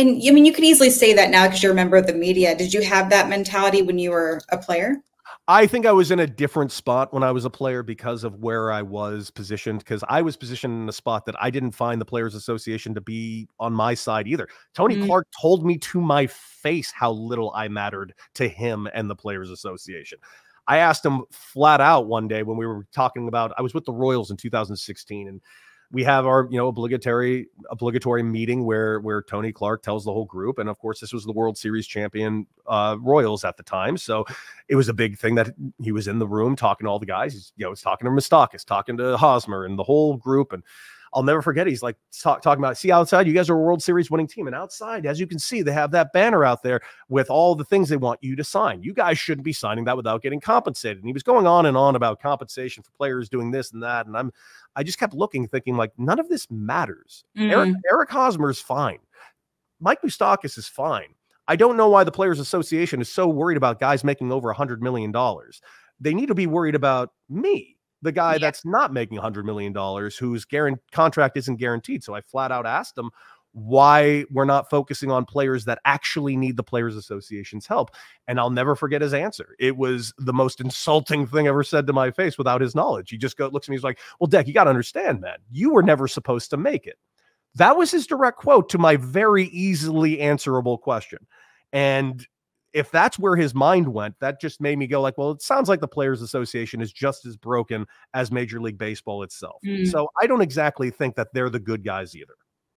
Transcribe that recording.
And I mean, you can easily say that now because you're a member of the media. Did you have that mentality when you were a player? I think I was in a different spot when I was a player because of where I was positioned, because I was positioned in a spot that I didn't find the Players Association to be on my side either. Tony Clark told me to my face how little I mattered to him and the Players Association. I asked him flat out one day when we were talking about, I was with the Royals in 2016, and we have our, obligatory meeting where Tony Clark tells the whole group. And of course, this was the World Series champion Royals at the time. So it was a big thing that he was in the room talking to all the guys. He's talking to Moustakas, talking to Hosmer and the whole group. And I'll never forget, he's like talking about, see outside, you guys are a World Series winning team. And outside, as you can see, they have that banner out there with all the things they want you to sign. You guys shouldn't be signing that without getting compensated. And he was going on and on about compensation for players doing this and that. And I just kept looking, thinking like, none of this matters. Eric Hosmer is fine. Mike Moustakas is fine. I don't know why the Players Association is so worried about guys making over $100 million. They need to be worried about me, the guy that's not making $100 million, whose contract isn't guaranteed. So I flat out asked him why we're not focusing on players that actually need the Players Association's help. And I'll never forget his answer. It was the most insulting thing ever said to my face without his knowledge. He just looks at me, he's like, well, Deck, you got to understand, man, you were never supposed to make it. That was his direct quote to my very easily answerable question. And if that's where his mind went, that just made me go like, well, it sounds like the Players Association is just as broken as Major League Baseball itself. So I don't exactly think that they're the good guys either.